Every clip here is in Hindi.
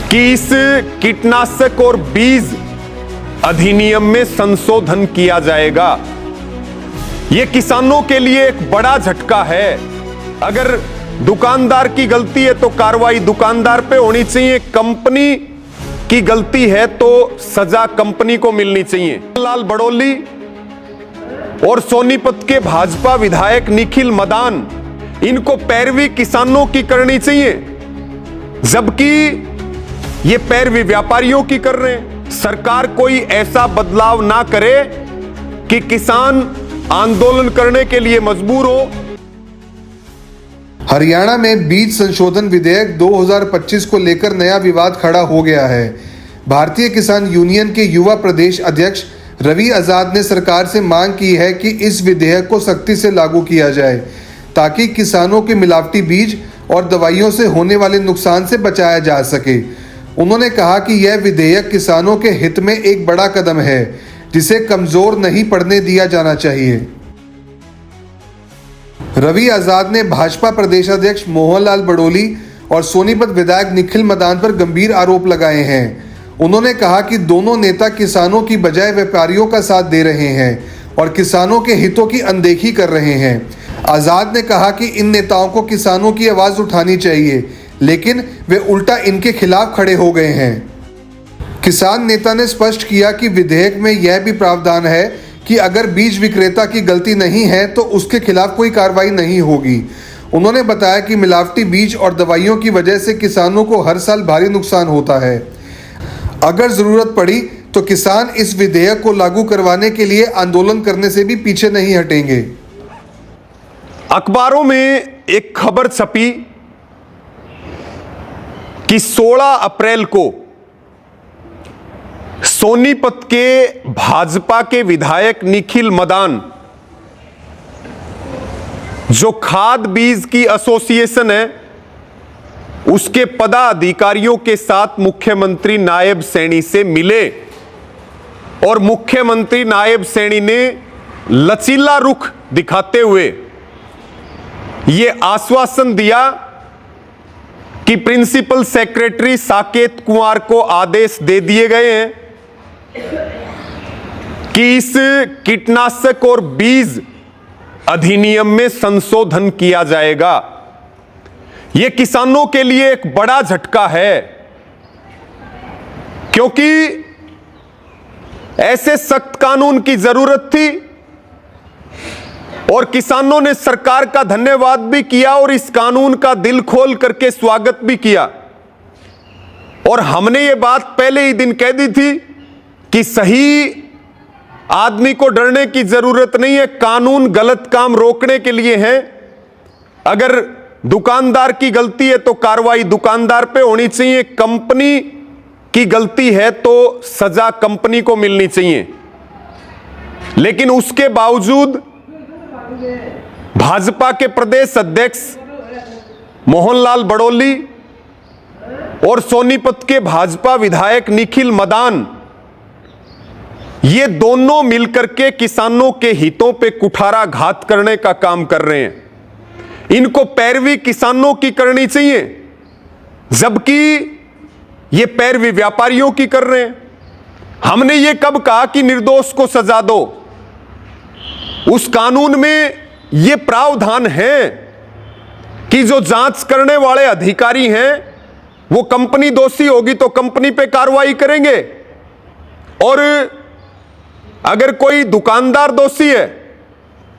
कि इस कीटनाशक और बीज अधिनियम में संशोधन किया जाएगा। यह किसानों के लिए एक बड़ा झटका है। अगर दुकानदार की गलती है तो कार्रवाई दुकानदार पे होनी चाहिए, कंपनी की गलती है तो सजा कंपनी को मिलनी चाहिए। लाल बड़ोली और सोनीपत के भाजपा विधायक निखिल मदान, इनको पैरवी किसानों की करनी चाहिए, जबकि ये पैरवी व्यापारियों की कर रहे हैं। सरकार कोई ऐसा बदलाव ना करे कि किसान आंदोलन करने के लिए मजबूर हो। हरियाणा में बीज संशोधन विधेयक 2025 को लेकर नया विवाद खड़ा हो गया है। भारतीय किसान यूनियन के युवा प्रदेश अध्यक्ष रवि आजाद ने सरकार से मांग की है कि इस विधेयक को सख्ती से लागू किया जाए ताकि किसानों के मिलावटी बीज और दवाइयों से होने वाले नुकसान से बचाया जा सके। उन्होंने कहा कि यह विधेयक किसानों के हित में एक बड़ा कदम है जिसे कमजोर नहीं पड़ने दिया जाना चाहिए। रवि आजाद ने भाजपा प्रदेश अध्यक्ष मोहनलाल बड़ोली और सोनीपत विधायक निखिल मदान पर गंभीर आरोप लगाए हैं। उन्होंने कहा कि दोनों नेता किसानों की बजाय व्यापारियों का साथ दे रहे हैं और किसानों के हितों की अनदेखी कर रहे हैं। आजाद ने कहा कि इन नेताओं को किसानों की आवाज उठानी चाहिए, लेकिन वे उल्टा इनके खिलाफ खड़े हो गए हैं। किसान नेता ने स्पष्ट किया कि विधेयक में यह भी प्रावधान है कि अगर बीज विक्रेता की गलती नहीं है तो उसके खिलाफ कोई कार्रवाई नहीं होगी। उन्होंने बताया कि मिलावटी बीज और दवाइयों की वजह से किसानों को हर साल भारी नुकसान होता है। अगर जरूरत पड़ी तो किसान इस विधेयक को लागू करवाने के लिए आंदोलन करने से भी पीछे नहीं हटेंगे। अखबारों में एक खबर छपी कि 16 अप्रैल को सोनीपत के भाजपा के विधायक निखिल मदान, जो खाद बीज की एसोसिएशन है, उसके पदाधिकारियों के साथ मुख्यमंत्री नायब सैनी से मिले और मुख्यमंत्री नायब सैनी ने लचीला रुख दिखाते हुए यह आश्वासन दिया कि प्रिंसिपल सेक्रेटरी साकेत कुमार को आदेश दे दिए गए हैं कि इस कीटनाशक और बीज अधिनियम में संशोधन किया जाएगा। यह किसानों के लिए एक बड़ा झटका है, क्योंकि ऐसे सख्त कानून की जरूरत थी और किसानों ने सरकार का धन्यवाद भी किया और इस कानून का दिल खोल करके स्वागत भी किया। और हमने ये बात पहले ही दिन कह दी थी कि सही आदमी को डरने की जरूरत नहीं है, कानून गलत काम रोकने के लिए है। अगर दुकानदार की गलती है तो कार्रवाई दुकानदार पे होनी चाहिए, कंपनी की गलती है तो सजा कंपनी को मिलनी चाहिए। लेकिन उसके बावजूद भाजपा के प्रदेश अध्यक्ष मोहनलाल बड़ोली और सोनीपत के भाजपा विधायक निखिल मदान, ये दोनों मिलकर के किसानों के हितों पे कुठाराघात करने का काम कर रहे हैं। इनको पैरवी किसानों की करनी चाहिए, जबकि ये पैरवी व्यापारियों की कर रहे हैं। हमने ये कब कहा कि निर्दोष को सजा दो? उस कानून में ये प्रावधान है कि जो जांच करने वाले अधिकारी हैं वो कंपनी दोषी होगी तो कंपनी पे कार्रवाई करेंगे, और अगर कोई दुकानदार दोषी है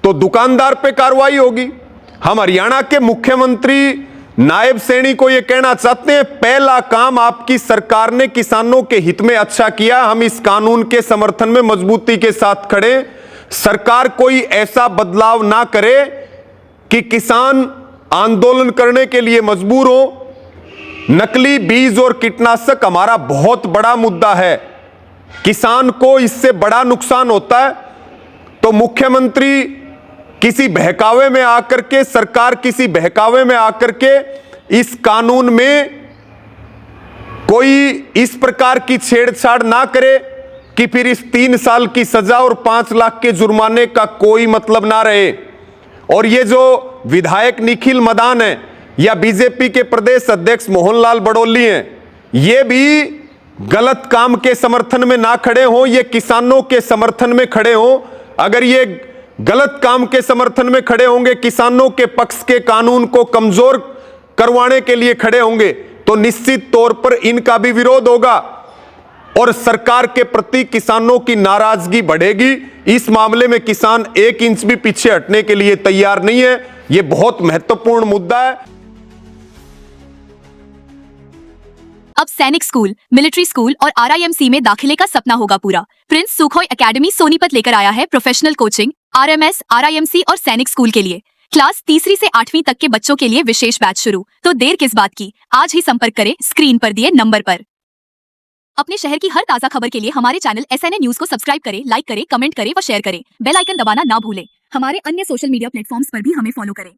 तो दुकानदार पे कार्रवाई होगी। हम हरियाणा के मुख्यमंत्री नायब सैनी को यह कहना चाहते हैं, पहला काम आपकी सरकार ने किसानों के हित में अच्छा किया। हम इस कानून के समर्थन में मजबूती के साथ खड़े। सरकार कोई ऐसा बदलाव ना करे कि किसान आंदोलन करने के लिए मजबूर हो। नकली बीज और कीटनाशक हमारा बहुत बड़ा मुद्दा है, किसान को इससे बड़ा नुकसान होता है। तो मुख्यमंत्री किसी बहकावे में आकर के, सरकार किसी बहकावे में आकर के इस कानून में कोई इस प्रकार की छेड़छाड़ ना करे कि फिर इस 3 साल की सजा और 5 लाख के जुर्माने का कोई मतलब ना रहे। और ये जो विधायक निखिल मदान है या बीजेपी के प्रदेश अध्यक्ष मोहनलाल बड़ोली हैं, ये भी गलत काम के समर्थन में ना खड़े हों, ये किसानों के समर्थन में खड़े हों। अगर ये गलत काम के समर्थन में खड़े होंगे, किसानों के पक्ष के कानून को कमजोर करवाने के लिए खड़े होंगे, तो निश्चित तौर पर इनका भी विरोध होगा और सरकार के प्रति किसानों की नाराजगी बढ़ेगी। इस मामले में किसान 1 इंच भी पीछे हटने के लिए तैयार नहीं है। यह बहुत महत्वपूर्ण मुद्दा है। अब सैनिक स्कूल, मिलिट्री स्कूल और RIMC में दाखिले का सपना होगा पूरा। प्रिंस सुखोई एकेडमी सोनीपत लेकर आया है प्रोफेशनल कोचिंग RMS, RIMC और सैनिक स्कूल के लिए। क्लास 3री से 8वीं तक के बच्चों के लिए विशेष बैच शुरू। तो देर किस बात की, आज ही संपर्क करें स्क्रीन पर दिए नंबर पर। अपने शहर की हर ताजा खबर के लिए हमारे चैनल SNA न्यूज को सब्सक्राइब करें, लाइक करें, कमेंट करें व शेयर करें। बेल आइकन दबाना ना भूलें। हमारे अन्य सोशल मीडिया प्लेटफॉर्म्स पर भी हमें फॉलो करें।